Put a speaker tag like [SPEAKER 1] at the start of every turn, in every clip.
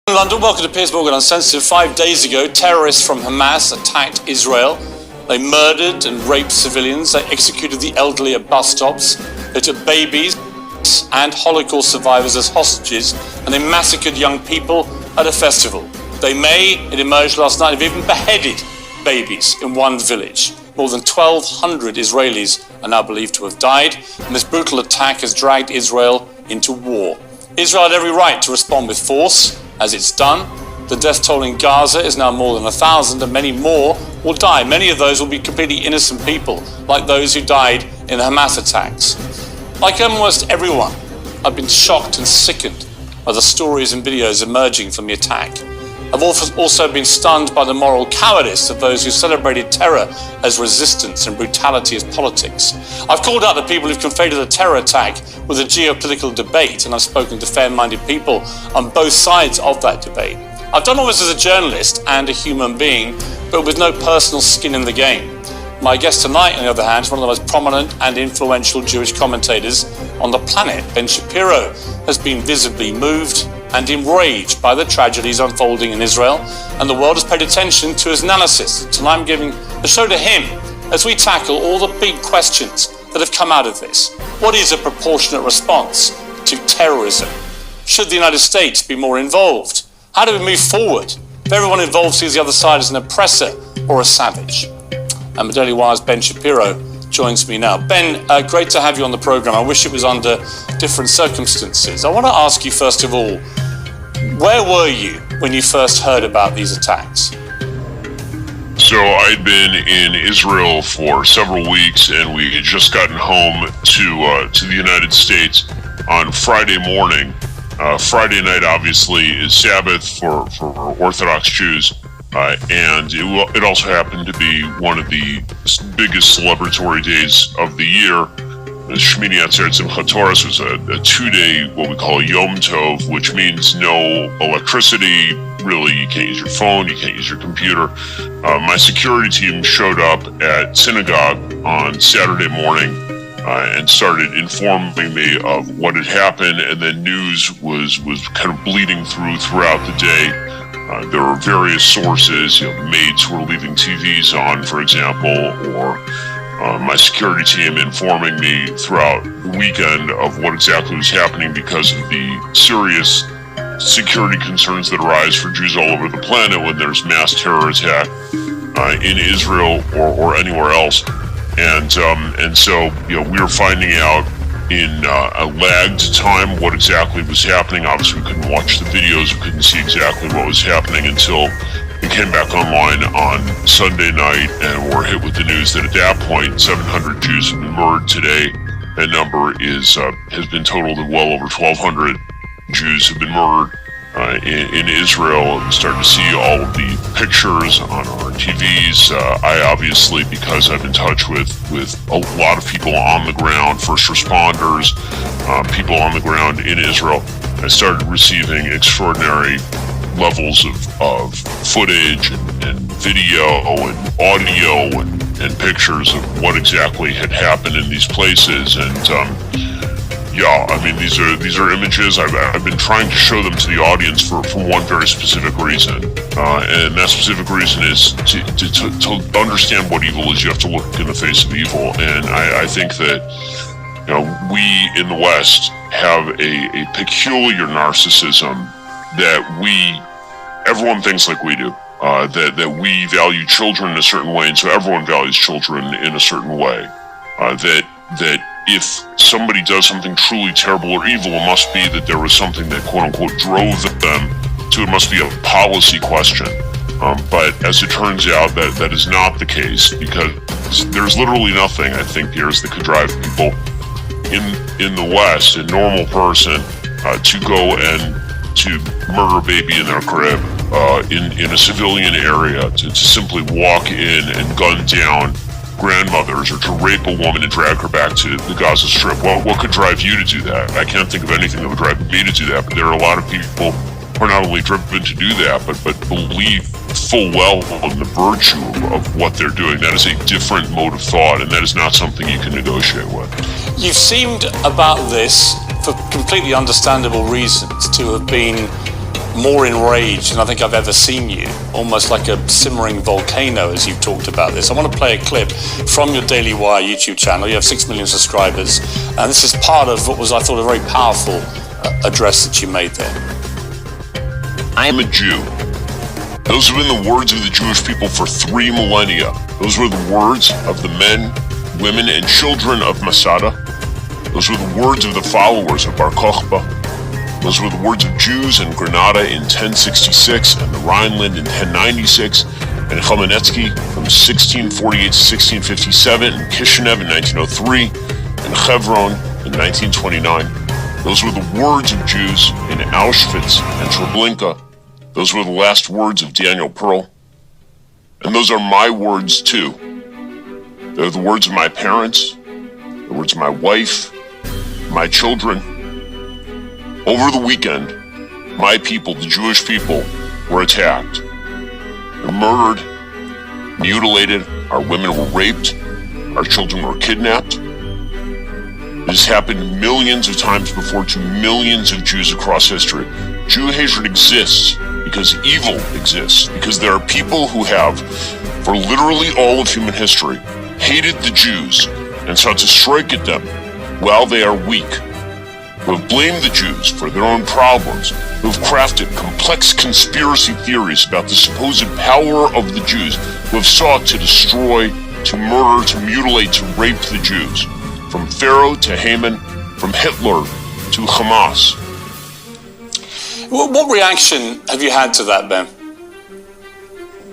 [SPEAKER 1] In London, welcome to Piers Morgan Uncensored. 5 days ago, terrorists from Hamas attacked Israel. They murdered and raped civilians. They executed the elderly at bus stops. They took babies and Holocaust survivors as hostages, and they massacred young people at a festival. They may, it emerged last night, have even beheaded babies in one village. More than 1,200 Israelis are now believed to have died, and this brutal attack has dragged Israel into war. Israel had every right to respond with force, as it's done. The death toll in Gaza is now more than 1,000, and many more will die. Many of those will be completely innocent people, like those who died in the Hamas attacks. Like almost everyone, I've been shocked and sickened by the stories and videos emerging from the attack. I've also been stunned by the moral cowardice of those who celebrated terror as resistance and brutality as politics. I've called out the people who've conflated a terror attack with a geopolitical debate, and I've spoken to fair-minded people on both sides of that debate. I've done all this as a journalist and a human being, but with no personal skin in the game. My guest tonight, on the other hand, is one of the most prominent and influential Jewish commentators on the planet. Ben Shapiro has been visibly moved and enraged by the tragedies unfolding in Israel, and the world has paid attention to his analysis. Tonight I'm giving the show to him as we tackle all the big questions that have come out of this. What is a proportionate response to terrorism? Should the United States be more involved? How do we move forward if everyone involved sees the other side as an oppressor or a savage? And my Daily Wire's Ben Shapiro joins me now. Ben, great to have you on the program. I wish it was under different circumstances. I want to ask you, first of all, where were you when you first heard about these attacks?
[SPEAKER 2] So I'd been in Israel for several weeks, and we had just gotten home to the United States on Friday morning. Friday night, obviously, is Sabbath for Orthodox Jews. And it also happened to be one of the biggest celebratory days of the year. Shmini Atzeret Simchat Torah was a 2-day, what we call Yom Tov, which means no electricity. Really, you can't use your phone, you can't use your computer. My security team showed up at synagogue on Saturday morning and started informing me of what had happened, and then news was kind of bleeding throughout the day. There were various sources, maids who were leaving TVs on, for example, or my security team informing me throughout the weekend of what exactly was happening because of the serious security concerns that arise for Jews all over the planet when there's mass terror attack in Israel or anywhere else. And so we were finding out in a lagged time what exactly was happening. Obviously, we couldn't watch the videos, we couldn't see exactly what was happening until we came back online on Sunday night and were hit with the news that at that point 700 Jews have been murdered today. That number has been totaled at well over 1,200 Jews have been murdered in Israel. We started to see all of the pictures on our TVs. I obviously, because I'm in touch with a lot of people on the ground, first responders, people on the ground in Israel, I started receiving extraordinary levels of footage and video and audio and pictures of what exactly had happened in these places. And these are images. I've been trying to show them to the audience for one very specific reason, and that specific reason is to understand what evil is. You have to look in the face of evil, and I think that we in the West have a peculiar narcissism that everyone thinks like we do. That we value children in a certain way, and so everyone values children in a certain way. That if somebody does something truly terrible or evil, it must be that there was something that quote-unquote drove them to it. Must be a policy question. But as it turns out, that is not the case, because there's literally nothing, I think, Piers, that could drive people in the West, a normal person, to go and to murder a baby in their crib, in a civilian area, to simply walk in and gun down grandmothers, or to rape a woman and drag her back to the Gaza Strip. Well, what could drive you to do that? I can't think of anything that would drive me to do that, but there are a lot of people who are not only driven to do that, but believe full well in the virtue of what they're doing. That is a different mode of thought, and that is not something you can negotiate with.
[SPEAKER 1] You've seemed about this, for completely understandable reasons, to have been more enraged than I think I've ever seen you, almost like a simmering volcano as you've talked about this. I want to play a clip from your Daily Wire YouTube channel. You have 6 million subscribers, and this is part of what was, I thought, a very powerful address that you made there.
[SPEAKER 2] I am a Jew. Those have been the words of the Jewish people for 3 millennia. Those were the words of the men, women, and children of Masada. Those were the words of the followers of Bar Kokhba. Those were the words of Jews in Granada in 1066 and the Rhineland in 1096, and Khmelnytsky from 1648 to 1657, and Kishinev in 1903, and Hebron in 1929. Those were the words of Jews in Auschwitz and Treblinka. Those were the last words of Daniel Pearl. And those are my words too. They're the words of my parents, the words of my wife, my children. Over the weekend, my people, the Jewish people, were attacked. They were murdered, mutilated, our women were raped, our children were kidnapped. This happened millions of times before to millions of Jews across history. Jew hatred exists because evil exists, because there are people who have, for literally all of human history, hated the Jews and sought to strike at them while they are weak, who have blamed the Jews for their own problems, who have crafted complex conspiracy theories about the supposed power of the Jews, who have sought to destroy, to murder, to mutilate, to rape the Jews. From Pharaoh to Haman, from Hitler to Hamas.
[SPEAKER 1] What reaction have you had to that, Ben?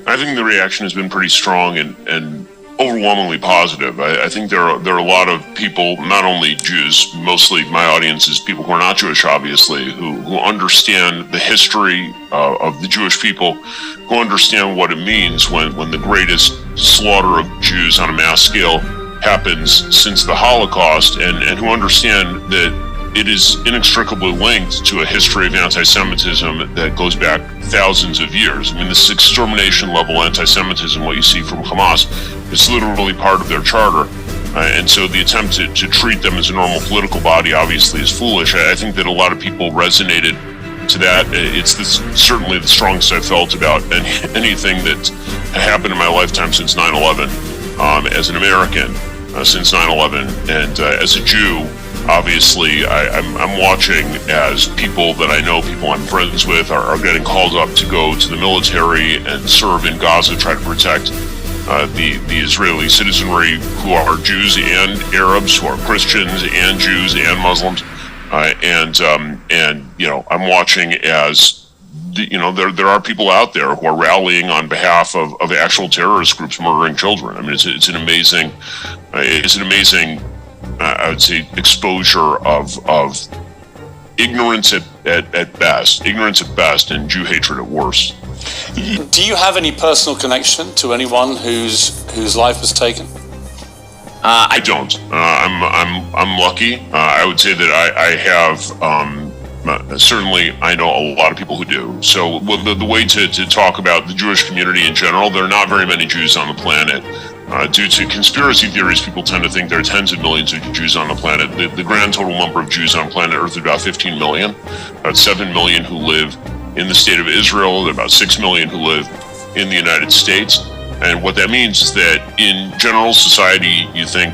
[SPEAKER 2] I think the reaction has been pretty strong and overwhelmingly positive. I think there are a lot of people, not only Jews, mostly my audience is people who are not Jewish, obviously, who understand the history of the Jewish people, who understand what it means when the greatest slaughter of Jews on a mass scale happens since the Holocaust, and who understand that it is inextricably linked to a history of anti-Semitism that goes back thousands of years. I mean, this extermination level anti-Semitism, what you see from Hamas, is literally part of their charter. And so the attempt to treat them as a normal political body obviously is foolish. I think that a lot of people resonated to that. It's certainly the strongest I've felt about anything that happened in my lifetime since 9/11. As an American, since 9/11, and as a Jew, obviously, I'm watching as people that I know, people I'm friends with, are getting called up to go to the military and serve in Gaza, try to protect the Israeli citizenry who are Jews and Arabs, who are Christians and Jews and Muslims, and you know, I'm watching as there are people out there who are rallying on behalf of actual terrorist groups murdering children. I mean, it's an amazing, I would say, exposure of ignorance at best, and Jew hatred at worst.
[SPEAKER 1] Do you have any personal connection to anyone whose life was taken?
[SPEAKER 2] I don't. I'm lucky. I would say that I have. Certainly, I know a lot of people who do. So the way to talk about the Jewish community in general, there are not very many Jews on the planet. Due to conspiracy theories, people tend to think there are tens of millions of Jews on the planet. The grand total number of Jews on planet Earth is about 15 million. About 7 million who live in the state of Israel. There are about 6 million who live in the United States. And what that means is that in general society, you think,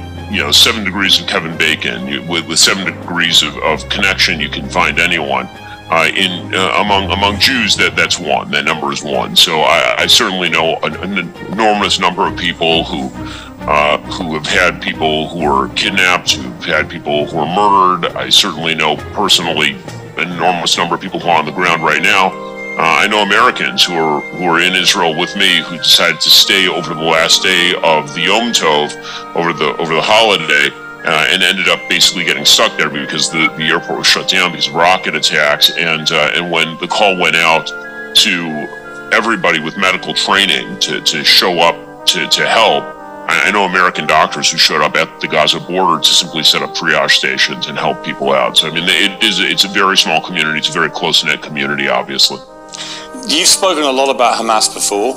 [SPEAKER 2] 7 degrees of Kevin Bacon. With 7 degrees of connection, you can find anyone. Among Jews, that's one. That number is one. So I certainly know an enormous number of people who have had people who were kidnapped, who've had people who were murdered. I certainly know personally an enormous number of people who are on the ground right now. I know Americans who are in Israel with me who decided to stay over the last day of the Yom Tov, over the holiday, and ended up basically getting stuck there because the airport was shut down because of rocket attacks. And when the call went out to everybody with medical training to show up to help, I know American doctors who showed up at the Gaza border to simply set up triage stations and help people out. So I mean, it's a very small community. It's a very close-knit community, obviously.
[SPEAKER 1] You've spoken a lot about Hamas before,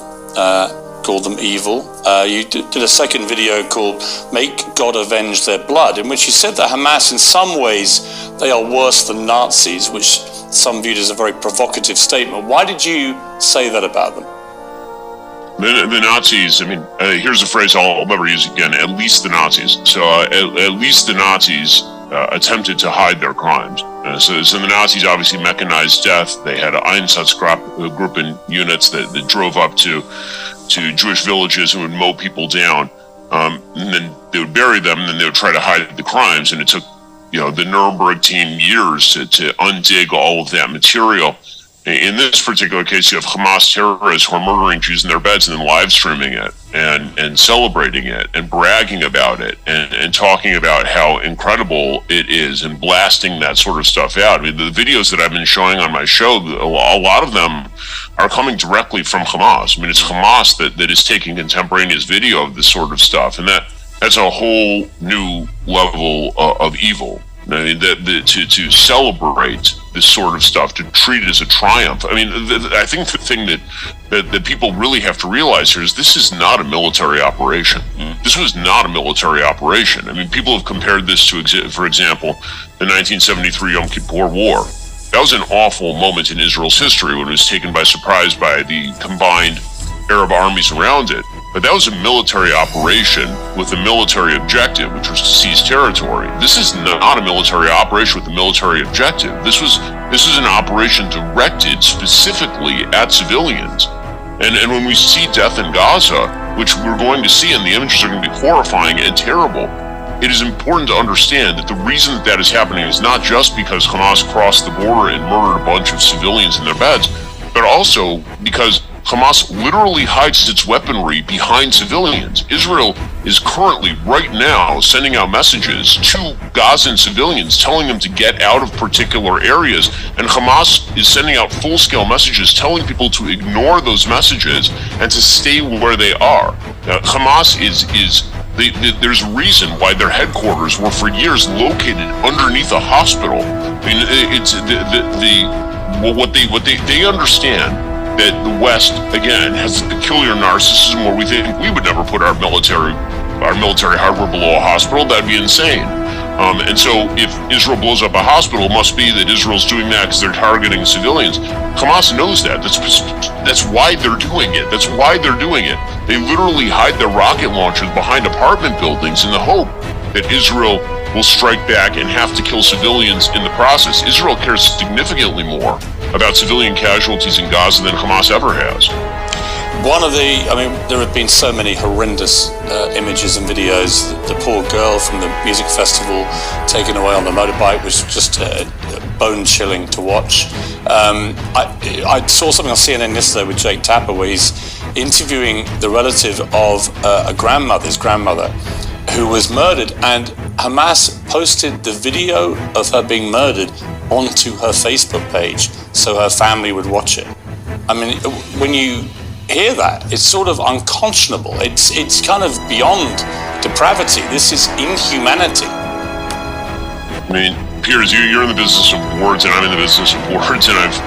[SPEAKER 1] called them evil. You did a second video called Make God Avenge Their Blood, in which you said that Hamas, in some ways, they are worse than Nazis, which some viewed as a very provocative statement. Why did you say that about them?
[SPEAKER 2] The Nazis, I mean, here's a phrase I'll never use again, at least the Nazis. So at least the Nazis attempted to hide their crimes. So the Nazis obviously mechanized death. They had an Einsatzgruppen units that drove up to Jewish villages and would mow people down. And then they would bury them, and then they would try to hide the crimes. And it took, the Nuremberg team years to undig all of that material. In this particular case, you have Hamas terrorists who are murdering Jews in their beds and then live streaming it and celebrating it and bragging about it and talking about how incredible it is and blasting that sort of stuff out. I mean, the videos that I've been showing on my show, a lot of them are coming directly from Hamas. I mean, it's Hamas that is taking contemporaneous video of this sort of stuff, and that's a whole new level of evil. I mean, to celebrate this sort of stuff, to treat it as a triumph. I mean, I think the thing that people really have to realize here is this is not a military operation. This was not a military operation. I mean, people have compared this to, for example, the 1973 Yom Kippur War. That was an awful moment in Israel's history when it was taken by surprise by the combined Arab armies around it. But that was a military operation with a military objective, which was to seize territory. This is not a military operation with a military objective. This was an operation directed specifically at civilians. And when we see death in Gaza, which we're going to see, and the images are going to be horrifying and terrible, it is important to understand that the reason that is happening is not just because Hamas crossed the border and murdered a bunch of civilians in their beds, but also because Hamas literally hides its weaponry behind civilians. Israel is currently, right now, sending out messages to Gazan civilians, telling them to get out of particular areas, and Hamas is sending out full-scale messages telling people to ignore those messages and to stay where they are. Now, Hamas there's a reason why their headquarters were for years located underneath a hospital. I mean, it's what they understand that the West, again, has a peculiar narcissism where we think we would never put our military hardware below a hospital. That'd be insane. And so if Israel blows up a hospital, it must be that Israel's doing that because they're targeting civilians. Hamas knows that. That's why they're doing it. That's why they're doing it. They literally hide their rocket launchers behind apartment buildings in the hope that Israel will strike back and have to kill civilians in the process. Israel cares significantly more about civilian casualties in Gaza than Hamas ever has. There have been so many horrendous images and videos. The poor girl from the music festival taken away on the motorbike was just bone-chilling to watch. I saw something on CNN yesterday with Jake Tapper where he's interviewing the relative of his grandmother, who was murdered, and Hamas posted the video of her being murdered onto her Facebook page so her family would watch it. I mean, when you hear that, it's sort of unconscionable. It's kind of beyond depravity. This is inhumanity. I mean, Piers, you're in the business of words and I'm in the business of words, and I've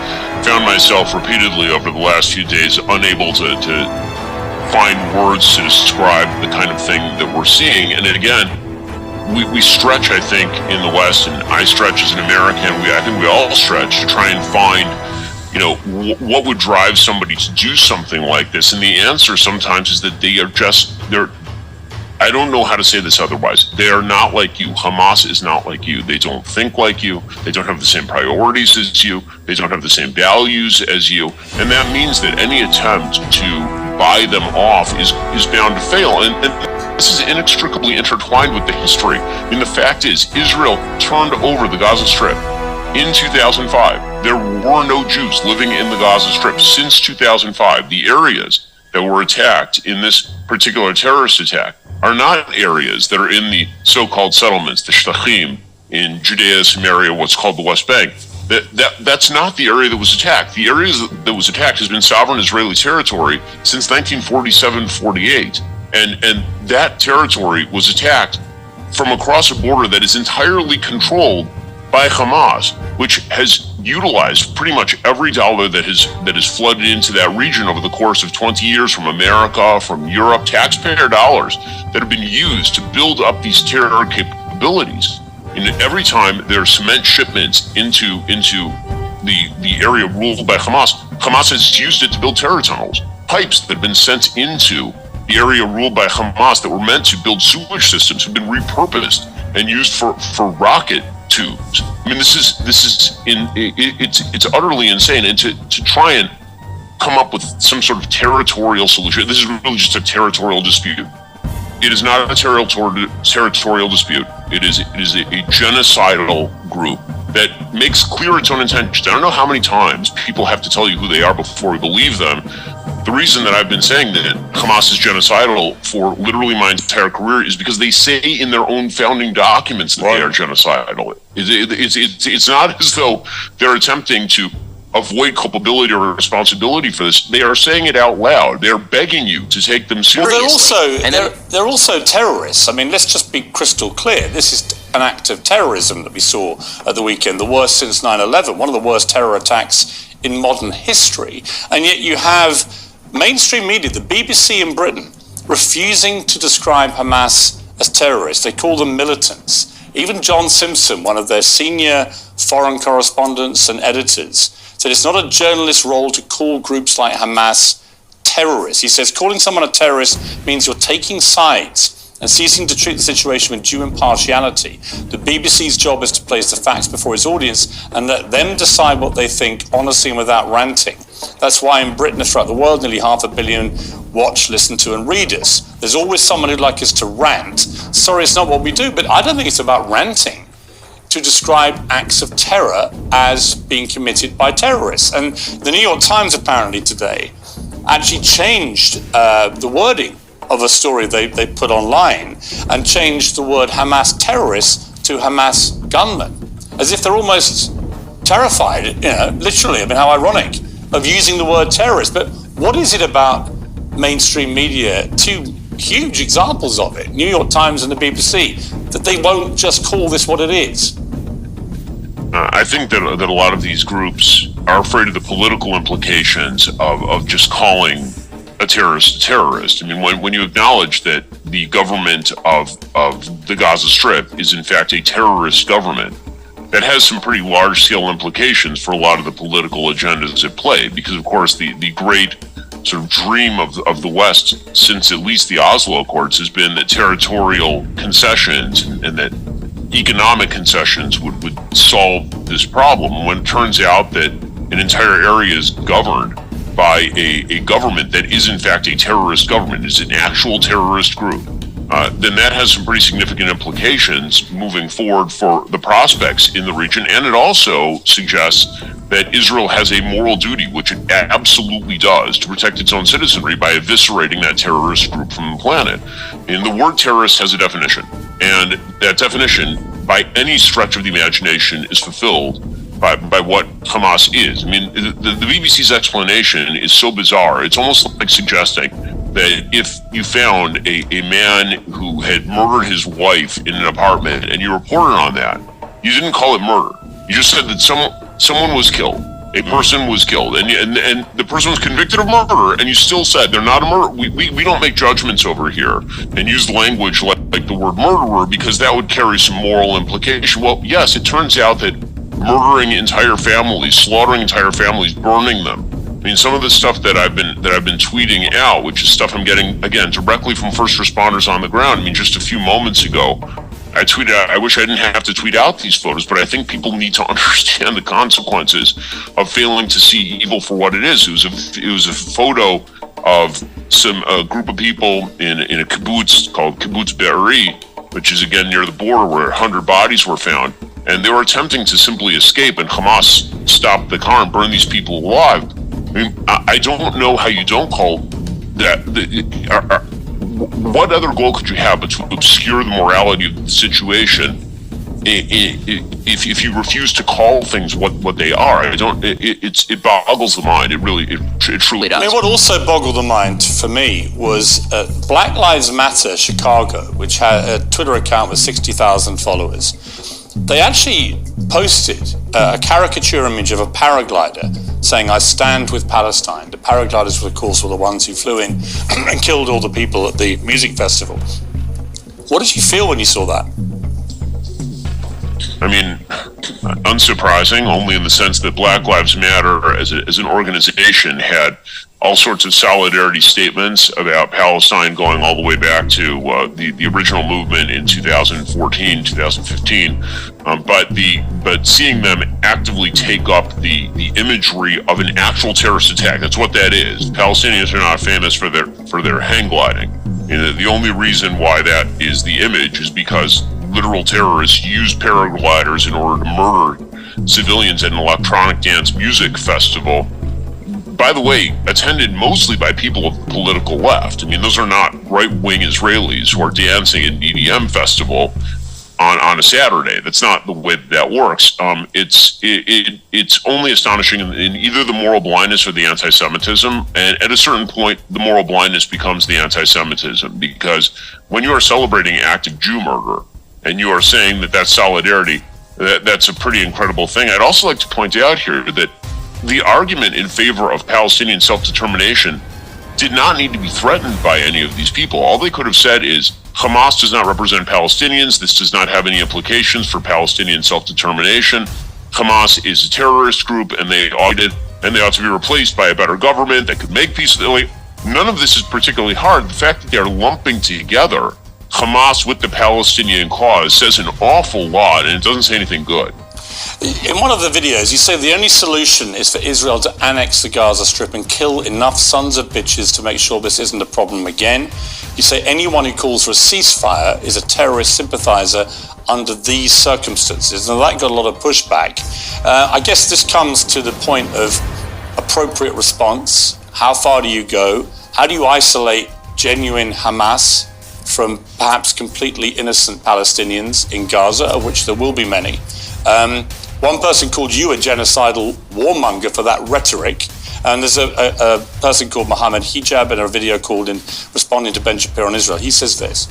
[SPEAKER 2] found myself repeatedly over the last few days unable to find words to describe the kind of thing that we're seeing. And again, we stretch, I think, in the West, and I stretch as an American. I think we all stretch to try and find, what would drive somebody to do something like this. And the answer sometimes is that they're I don't know how to say this otherwise. They are not like you. Hamas is not like you. They don't think like you. They don't have the same priorities as you. They don't have the same values as you. And that means that any attempt to buy them off is bound to fail. And this is inextricably intertwined with the history. I mean, the fact is, Israel turned over the Gaza Strip in 2005. There were no Jews living in the Gaza Strip since 2005. The areas that were attacked in this particular terrorist attack are not areas that are in the so-called settlements, the Shtachim, in Judea, Samaria, what's called the West Bank. That's not the area that was attacked. The area that was attacked has been sovereign Israeli territory since 1947-48. And that territory was attacked from across a border that is entirely controlled by Hamas, which has utilized pretty much every dollar that has flooded into that region over the course of 20 years from America, from Europe, taxpayer dollars that have been used to build up these terror capabilities. And every time there are cement shipments into the area ruled by Hamas. Hamas has used it to build terror tunnels, pipes that have been sent into the area ruled by Hamas that were meant to build sewage systems have been repurposed and used for rocket tubes. I mean, it's utterly insane. And to try and come up with some sort of territorial solution, this is really just a territorial dispute. It is not a territorial dispute. It is a genocidal group that makes clear its own intentions. I don't know how many times people have to tell you who they are before we believe them. The reason that I've been saying that Hamas is genocidal for literally my entire career is because they say in their own founding documents that they are genocidal. It's not as though they're attempting to avoid culpability or responsibility for this. They are saying it out loud. They're begging you to take them seriously.
[SPEAKER 1] Well, they're also terrorists. I mean, let's just be crystal clear. This is an act of terrorism that we saw at the weekend, the worst since 9/11, one of the worst terror attacks in modern history. And yet you have mainstream media, the BBC in Britain, refusing to describe Hamas as terrorists. They call them militants. Even John Simpson, one of their senior foreign correspondents and editors, said it's not a journalist's role to call groups like Hamas terrorists. He says calling someone a terrorist means you're taking sides and ceasing to treat the situation with due impartiality. The BBC's job is to place the facts before its audience and let them decide what they think honestly and without ranting. That's why in Britain and throughout the world, nearly 500 million watch, listen to and read us. There's always someone who'd like us to rant. Sorry, it's not what we do, but I don't think it's about ranting to describe acts of terror as being committed by terrorists. And the New York Times apparently today actually changed the wording of a story they put online and changed the word Hamas terrorists to Hamas gunmen, as if they're almost terrified, literally, I mean, how ironic, of using the word terrorist. But what is it about mainstream media, two huge examples of it, New York Times and the BBC, that they won't just call this what it is?
[SPEAKER 2] I think that a lot of these groups are afraid of the political implications of just calling a terrorist. I mean, when you acknowledge that the government of the Gaza Strip is in fact a terrorist government, that has some pretty large-scale implications for a lot of the political agendas at play. Because, of course, the great sort of dream of the West since at least the Oslo Accords has been that territorial concessions and that economic concessions would solve this problem. When it turns out that an entire area is governed by a government that is in fact a terrorist government, is an actual terrorist group, then that has some pretty significant implications moving forward for the prospects in the region. And it also suggests that Israel has a moral duty, which it absolutely does, to protect its own citizenry by eviscerating that terrorist group from the planet. And the word terrorist has a definition, and that definition, by any stretch of the imagination, is fulfilled by what Hamas is. I mean, the BBC's explanation is so bizarre. It's almost like suggesting that if you found a man who had murdered his wife in an apartment and you reported on that, you didn't call it murder. You just said that someone was killed. A person was killed, and the person was convicted of murder, and you still said they're not a murder. We don't make judgments over here, and use language like the word murderer, because that would carry some moral implication. Well, yes, it turns out that murdering entire families, slaughtering entire families, burning them. I mean, some of the stuff that I've been tweeting out, which is stuff I'm getting again directly from first responders on the ground. I mean, just a few moments ago, I tweeted out, I wish I didn't have to tweet out these photos, but I think people need to understand the consequences of failing to see evil for what it is. It was a photo of a group of people in a kibbutz called Kibbutz Be'eri, which is again near the border where 100 bodies were found. And they were attempting to simply escape, and Hamas stopped the car and burned these people alive. I mean, I don't know how you don't call that. What other goal could you have but to obscure the morality of the situation if you refuse to call things what they are? It boggles the mind. It truly does.
[SPEAKER 1] I mean, what also boggled the mind for me was Black Lives Matter Chicago, which had a Twitter account with 60,000 followers. They actually posted a caricature image of a paraglider saying, "I stand with Palestine." The paragliders, of course, were the ones who flew in and killed all the people at the music festival. What did you feel when you saw that?
[SPEAKER 2] I mean, unsurprising, only in the sense that Black Lives Matter as an organization had all sorts of solidarity statements about Palestine going all the way back to the original movement in 2014, 2015. But seeing them actively take up the imagery of an actual terrorist attack, that's what that is. Palestinians are not famous for their hang gliding. The only reason why that is the image is because literal terrorists use paragliders in order to murder civilians at an electronic dance music festival. By the way, attended mostly by people of the political left. I mean, those are not right-wing Israelis who are dancing at an EDM festival on a Saturday. That's not the way that works. It's only astonishing in either the moral blindness or the anti-Semitism. And at a certain point, the moral blindness becomes the anti-Semitism, because when you are celebrating active Jew murder and you are saying that that's solidarity, that's a pretty incredible thing. I'd also like to point out here that the argument in favor of Palestinian self-determination did not need to be threatened by any of these people. All they could have said is, Hamas does not represent Palestinians. This does not have any implications for Palestinian self-determination. Hamas is a terrorist group, and they ought to be replaced by a better government that could make peace. None of this is particularly hard. The fact that they are lumping together Hamas with the Palestinian cause says an awful lot, and it doesn't say anything good.
[SPEAKER 1] In one of the videos, you say the only solution is for Israel to annex the Gaza Strip and kill enough sons of bitches to make sure this isn't a problem again. You say anyone who calls for a ceasefire is a terrorist sympathizer under these circumstances. And that got a lot of pushback. I guess this comes to the point of appropriate response. How far do you go? How do you isolate genuine Hamas from perhaps completely innocent Palestinians in Gaza, of which there will be many? One person called you a genocidal warmonger for that rhetoric. And there's a person called Mohammed Hijab in a video called in responding to Ben Shapiro on Israel. He says this.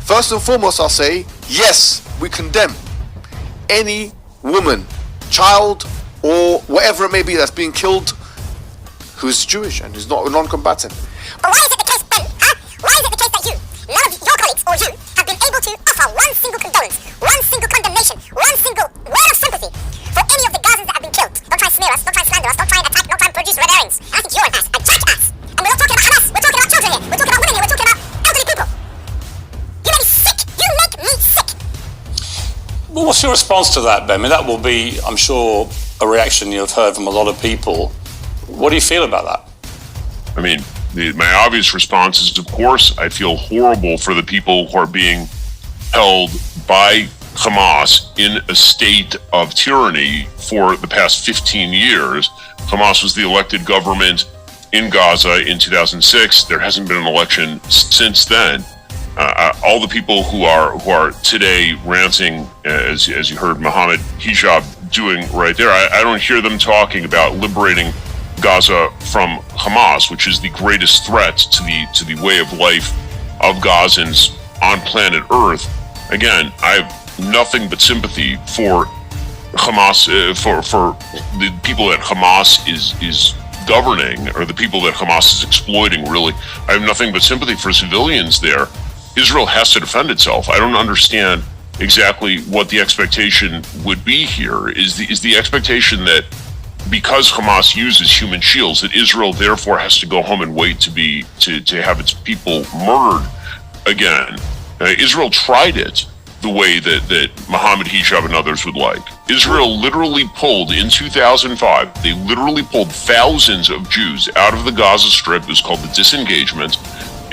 [SPEAKER 3] First and foremost, I'll say, yes, we condemn any woman, child, or whatever it may be that's being killed who's Jewish and who's not a non-combatant.
[SPEAKER 4] But why is it the case, Ben? Why is it the case that none of your colleagues or you have been able to offer one single condolence, one single condemnation, one single word of sympathy for any of the Gazans that have been killed? Don't try to smear us, don't try to slander us, don't try and attack, don't try and produce red herrings. I think you're an ass, a jackass. And we're not talking about Hamas, we're talking about children here, we're talking about women here, we're talking about elderly people. You make me sick, you make me sick.
[SPEAKER 1] Well, what's your response to that, Ben? I mean, that will be, I'm sure, a reaction you've heard from a lot of people. What do you feel about that?
[SPEAKER 2] I mean, my obvious response is, of course, I feel horrible for the people who are being held by Hamas in a state of tyranny for the past 15 years. Hamas was the elected government in Gaza in 2006. There hasn't been an election since then. All the people who are today ranting, as you heard Mohammed Hijab doing right there, I don't hear them talking about liberating Gaza from Hamas, which is the greatest threat to the way of life of Gazans on planet Earth. Again, I have nothing but sympathy for Hamas, for the people that Hamas is governing, or the people that Hamas is exploiting, really. I have nothing but sympathy for civilians there. Israel has to defend itself. I don't understand exactly what the expectation would be here. Is the expectation that because Hamas uses human shields, that Israel therefore has to go home and wait to have its people murdered again? Israel tried it the way that Mohammed Hijab and others would like. Israel literally pulled, in 2005, they literally pulled thousands of Jews out of the Gaza Strip. It was called the disengagement,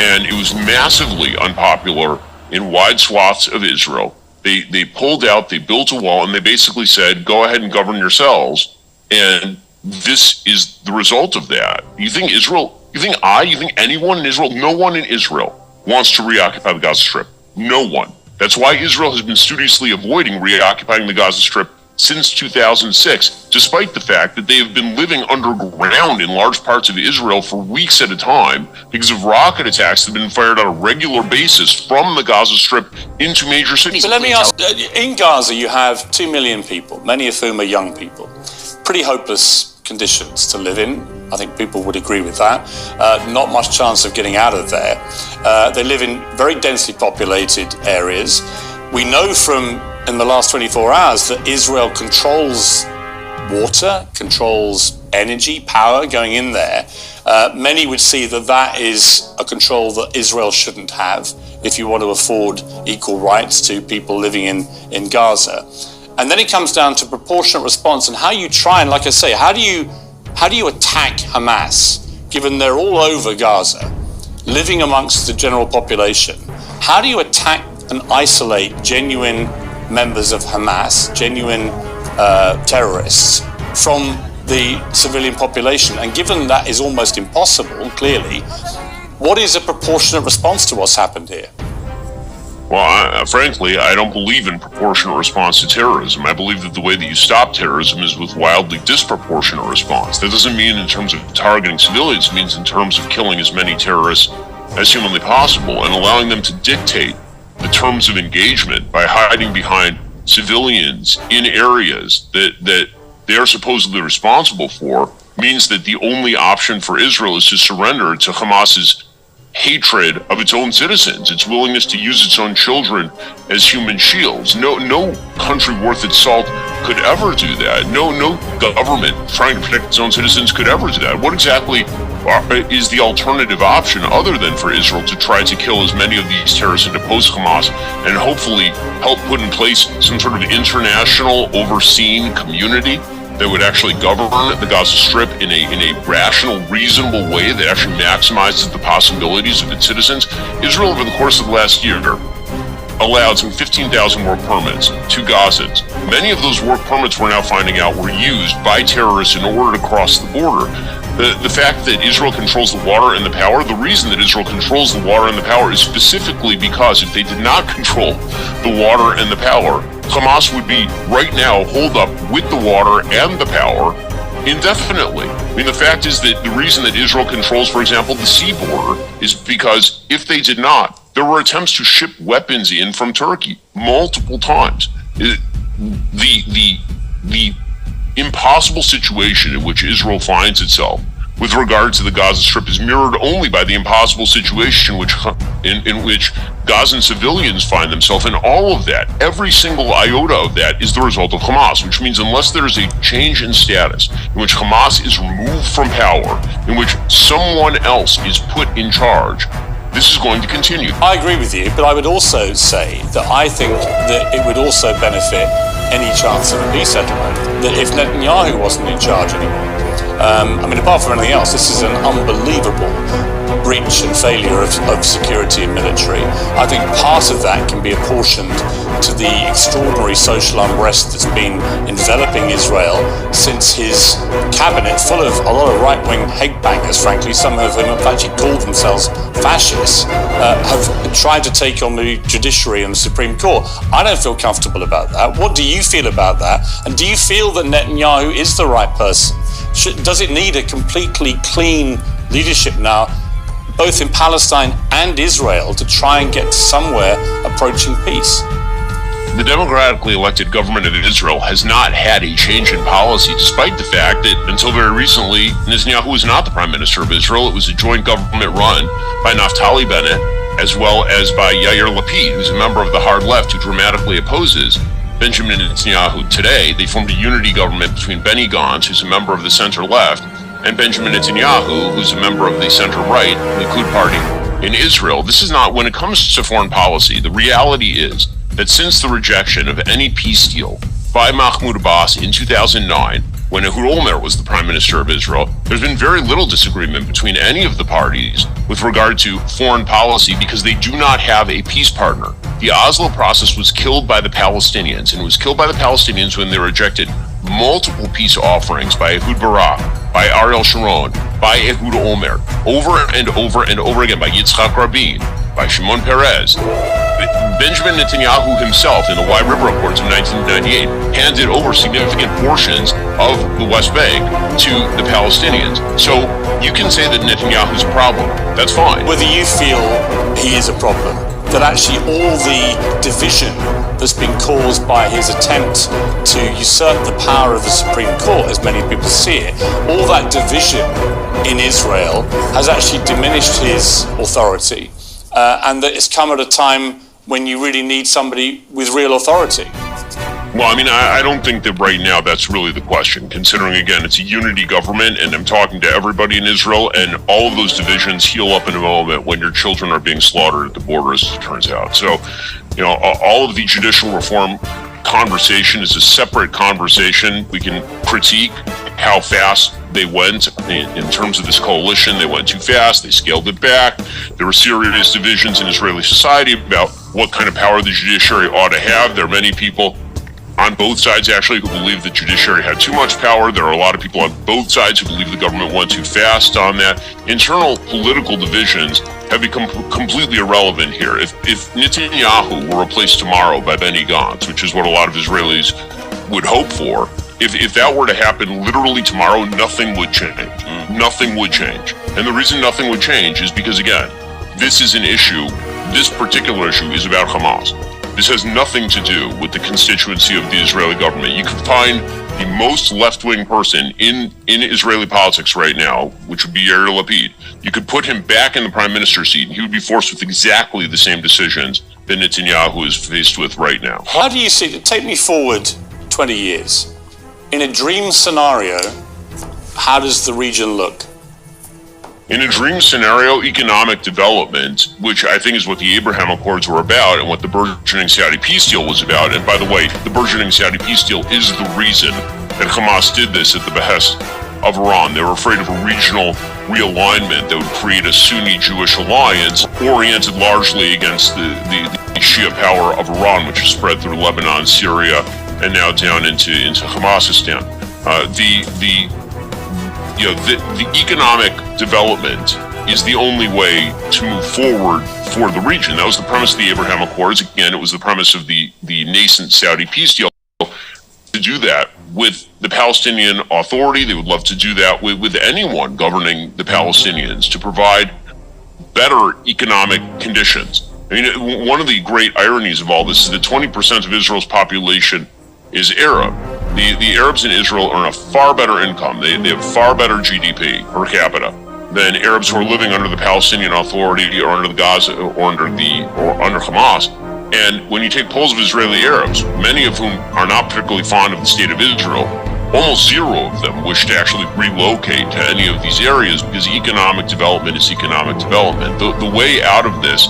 [SPEAKER 2] and it was massively unpopular in wide swaths of Israel. They pulled out, they built a wall, and they basically said, go ahead and govern yourselves. And this is the result of that. You think anyone in Israel, no one in Israel wants to reoccupy the Gaza Strip. No one. That's why Israel has been studiously avoiding reoccupying the Gaza Strip since 2006, despite the fact that they have been living underground in large parts of Israel for weeks at a time because of rocket attacks that have been fired on a regular basis from the Gaza Strip into major cities.
[SPEAKER 1] So let me ask, in Gaza you have 2 million people, many of whom are young people. Pretty hopeless conditions to live in. I think people would agree with that. Not much chance of getting out of there. They live in very densely populated areas. We know from in the last 24 hours that Israel controls water, controls energy, power going in there. Many would see that that is a control that Israel shouldn't have if you want to afford equal rights to people living in Gaza. And then it comes down to proportionate response and how you try and, like I say, how do you attack Hamas, given they're all over Gaza, living amongst the general population? How do you attack and isolate genuine members of Hamas, genuine terrorists, from the civilian population? And given that is almost impossible, clearly, what is a proportionate response to what's happened here?
[SPEAKER 2] Well, frankly, I don't believe in proportionate response to terrorism. I believe that the way that you stop terrorism is with wildly disproportionate response. That doesn't mean in terms of targeting civilians. It means in terms of killing as many terrorists as humanly possible and allowing them to dictate the terms of engagement by hiding behind civilians in areas that they are supposedly responsible for, means that the only option for Israel is to surrender to Hamas's hatred of its own citizens, its willingness to use its own children as human shields. No country worth its salt could ever do that. No government trying to protect its own citizens could ever do that. What exactly is the alternative option other than for Israel to try to kill as many of these terrorists and depose Hamas and hopefully help put in place some sort of international overseen community that would actually govern the Gaza Strip in a rational, reasonable way that actually maximizes the possibilities of its citizens? Israel, over the course of the last year, allowed some 15,000 work permits to Gazans. Many of those work permits we're now finding out were used by terrorists in order to cross the border. The fact that Israel controls the water and the power, the reason that Israel controls the water and the power is specifically because if they did not control the water and the power, Hamas would be right now holed up with the water and the power indefinitely. I mean, the fact is that the reason that Israel controls, for example, the sea border is because if they did not, there were attempts to ship weapons in from Turkey multiple times. The impossible situation in which Israel finds itself with regard to the Gaza Strip is mirrored only by the impossible situation in which Gazan civilians find themselves. And all of that, every single iota of that, is the result of Hamas, which means unless there is a change in status, in which Hamas is removed from power, in which someone else is put in charge, this is going to continue.
[SPEAKER 1] I agree with you, but I would also say that I think that it would also benefit any chance of a peace settlement that if Netanyahu wasn't in charge anymore. Apart from anything else, this is an unbelievable breach and failure of security and military. I think part of that can be apportioned to the extraordinary social unrest that's been enveloping Israel since his cabinet, full of a lot of right-wing headbangers, frankly, some of whom have actually called themselves fascists, have tried to take on the judiciary and the Supreme Court. I don't feel comfortable about that. What do you feel about that? And do you feel that Netanyahu is the right person? Does it need a completely clean leadership now, both in Palestine and Israel, to try and get somewhere approaching peace?
[SPEAKER 2] The democratically elected government of Israel has not had a change in policy, despite the fact that until very recently, Netanyahu was not the prime minister of Israel. It was a joint government run by Naftali Bennett, as well as by Yair Lapid, who's a member of the hard left who dramatically opposes Benjamin Netanyahu today. They formed a unity government between Benny Gantz, who's a member of the center-left, and Benjamin Netanyahu, who's a member of the center-right Likud party in Israel. This is not, when it comes to foreign policy, the reality is that since the rejection of any peace deal by Mahmoud Abbas in 2009, when Ehud Olmert was the prime minister of Israel, there's been very little disagreement between any of the parties with regard to foreign policy because they do not have a peace partner. The Oslo process was killed by the Palestinians, and it was killed by the Palestinians when they rejected multiple peace offerings by Ehud Barak, by Ariel Sharon, by Ehud Olmert, over and over and over again, by Yitzhak Rabin, by Shimon Peres. Benjamin Netanyahu himself, in the Wye River Accords of 1998, handed over significant portions of the West Bank to the Palestinians. So you can say that Netanyahu's a problem. That's fine.
[SPEAKER 1] Whether you feel he is a problem, that actually all the division that's been caused by his attempt to usurp the power of the Supreme Court, as many people see it, all that division in Israel has actually diminished his authority, and that it's come at a time when you really need somebody with real authority.
[SPEAKER 2] Well, I mean, I don't think that right now that's really the question, considering, again, it's a unity government, and I'm talking to everybody in Israel, and all of those divisions heal up in a moment when your children are being slaughtered at the border, as it turns out. So, all of the judicial reform conversation is a separate conversation. We can critique how fast they went in terms of this coalition. They went too fast. They scaled it back. There were serious divisions in Israeli society about what kind of power the judiciary ought to have. There are many people on both sides, actually, who believe the judiciary had too much power. There are a lot of people on both sides who believe the government went too fast on that. Internal political divisions have become completely irrelevant here. If Netanyahu were replaced tomorrow by Benny Gantz, which is what a lot of Israelis would hope for, if that were to happen literally tomorrow, nothing would change. Nothing would change. And the reason nothing would change is because, again, this is an issue, this particular issue is about Hamas. This has nothing to do with the constituency of the Israeli government. You can find the most left-wing person in Israeli politics right now, which would be Yair Lapid. You could put him back in the prime minister seat, and he would be forced with exactly the same decisions that Netanyahu is faced with right now.
[SPEAKER 1] How do you see it? Take me forward 20 years. In a dream scenario, how does the region look?
[SPEAKER 2] In a dream scenario, economic development, which I think is what the Abraham Accords were about and what the burgeoning Saudi peace deal was about. And by the way, the burgeoning Saudi peace deal is the reason that Hamas did this at the behest of Iran. They were afraid of a regional realignment that would create a Sunni Jewish alliance oriented largely against the Shia power of Iran, which is spread through Lebanon, Syria, and now down into Hamasistan. The economic development is the only way to move forward for the region. That was the premise of the Abraham Accords. Again, it was the premise of the nascent Saudi peace deal. To do that with the Palestinian Authority, they would love to do that with anyone governing the Palestinians, to provide better economic conditions. I mean, one of the great ironies of all this is that 20% of Israel's population is Arab. The Arabs in Israel earn a far better income. They have far better GDP per capita than Arabs who are living under the Palestinian Authority or under the Gaza or under Hamas. And when you take polls of Israeli Arabs, many of whom are not particularly fond of the state of Israel, almost zero of them wish to actually relocate to any of these areas, because economic development is economic development. The way out of this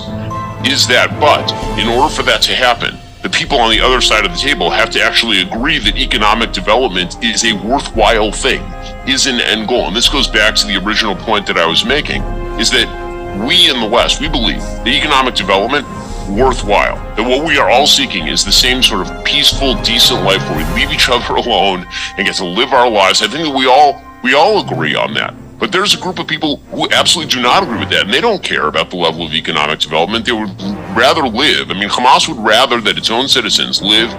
[SPEAKER 2] is that, but in order for that to happen, the people on the other side of the table have to actually agree that economic development is a worthwhile thing, is an end goal. And this goes back to the original point that I was making, is that we in the West, we believe that economic development worthwhile, that what we are all seeking is the same sort of peaceful, decent life where we leave each other alone and get to live our lives. I think that we all agree on that. But there's a group of people who absolutely do not agree with that, and they don't care about the level of economic development. They would rather live. I mean, Hamas would rather that its own citizens live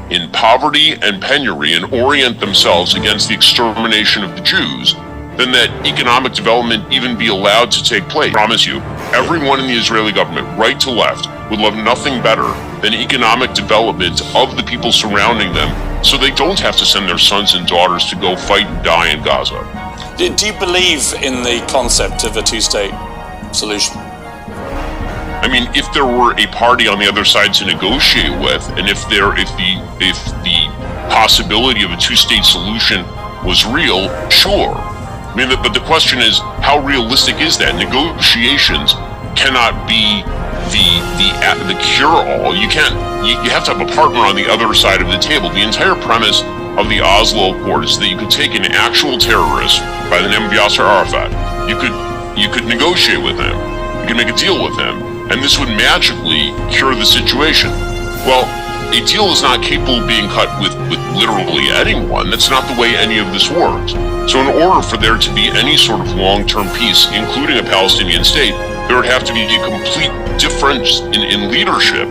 [SPEAKER 2] in poverty and penury and orient themselves against the extermination of the Jews than that economic development even be allowed to take place. I promise you, everyone in the Israeli government, right to left, would love nothing better than economic development of the people surrounding them, so they don't have to send their sons and daughters to go fight and die in Gaza.
[SPEAKER 1] Do you believe in the concept of a two-state solution?
[SPEAKER 2] I mean, if there were a party on the other side to negotiate with, and if the possibility of a two-state solution was real, sure. I mean, but the question is, how realistic is that? Negotiations cannot be the cure-all. You have to have a partner on the other side of the table. The entire premise of the Oslo Accord is that you could take an actual terrorist by the name of Yasser Arafat. You could negotiate with him. You could make a deal with him, and this would magically cure the situation. Well, a deal is not capable of being cut with literally anyone. That's not the way any of this works. So in order for there to be any sort of long-term peace, including a Palestinian state, there would have to be a complete difference in leadership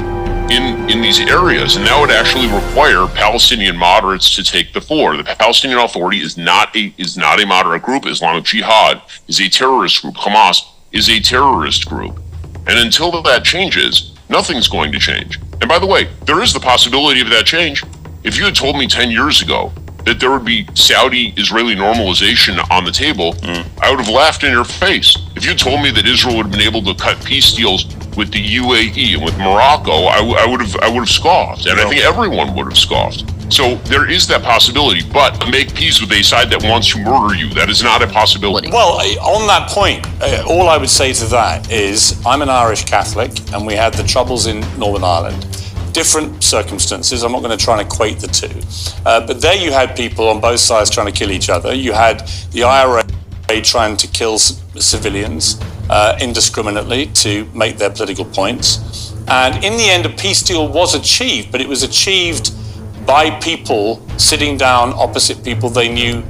[SPEAKER 2] in these areas, and that would actually require Palestinian moderates to take the floor. The Palestinian Authority is not a moderate group. Islamic Jihad is a terrorist group. Hamas is a terrorist group. And until that changes, nothing's going to change. And by the way, there is the possibility of that change. If you had told me 10 years ago that there would be Saudi-Israeli normalization on the table, I would have laughed in your face. If you told me that Israel would have been able to cut peace deals with the UAE and with Morocco, I would have scoffed, and I think everyone would have scoffed. So there is that possibility, but make peace with a side that wants to murder you. That is not a possibility.
[SPEAKER 1] Well, on that point, all I would say to that is I'm an Irish Catholic, and we had the Troubles in Northern Ireland. Different circumstances. I'm not going to try and equate the two. But there you had people on both sides trying to kill each other. You had the IRA trying to kill civilians indiscriminately to make their political points. And in the end, a peace deal was achieved, but it was achieved by people sitting down opposite people they knew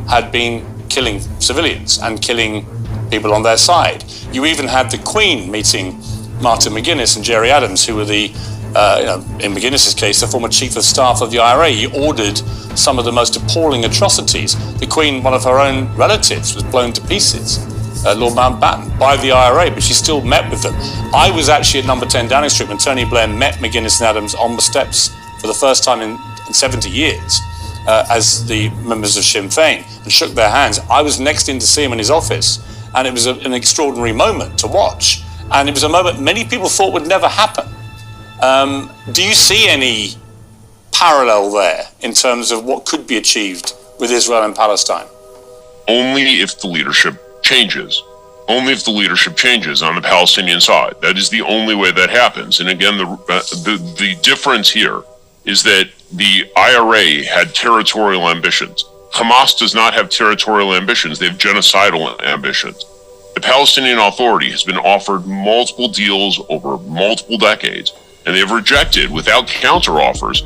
[SPEAKER 1] had been killing civilians and killing people on their side. You even had the Queen meeting Martin McGuinness and Gerry Adams, who were the, in McGuinness's case, the former chief of staff of the IRA. He ordered some of the most appalling atrocities. The Queen, one of her own relatives, was blown to pieces, Lord Mountbatten, by the IRA, but she still met with them. I was actually at number 10 Downing Street when Tony Blair met McGuinness and Adams on the steps for the first time in 70 years as the members of Sinn Féin, and shook their hands. I was next in to see him in his office, and it was an extraordinary moment to watch. And it was a moment many people thought would never happen. Do you see any parallel there in terms of what could be achieved with Israel and Palestine?
[SPEAKER 2] Only if the leadership changes. Only if the leadership changes on the Palestinian side. That is the only way that happens. And again, the difference here is that the IRA had territorial ambitions. Hamas does not have territorial ambitions. They have genocidal ambitions. The Palestinian Authority has been offered multiple deals over multiple decades, and they have rejected, without counteroffers,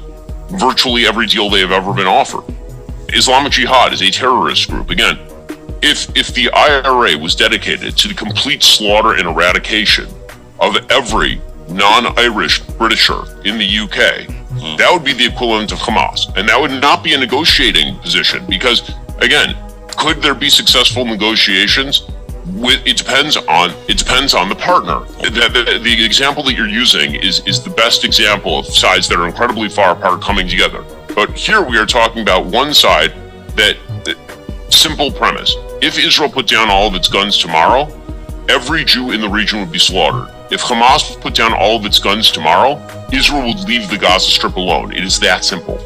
[SPEAKER 2] virtually every deal they have ever been offered. Islamic Jihad is a terrorist group. Again, if the IRA was dedicated to the complete slaughter and eradication of every non-Irish Britisher in the UK, that would be the equivalent of Hamas. And that would not be a negotiating position because, again, could there be successful negotiations? It depends on the partner. The example that you're using is the best example of sides that are incredibly far apart coming together. But here we are talking about one side that, simple premise, if Israel put down all of its guns tomorrow, every Jew in the region would be slaughtered. If Hamas put down all of its guns tomorrow, Israel would leave the Gaza Strip alone. It is that simple.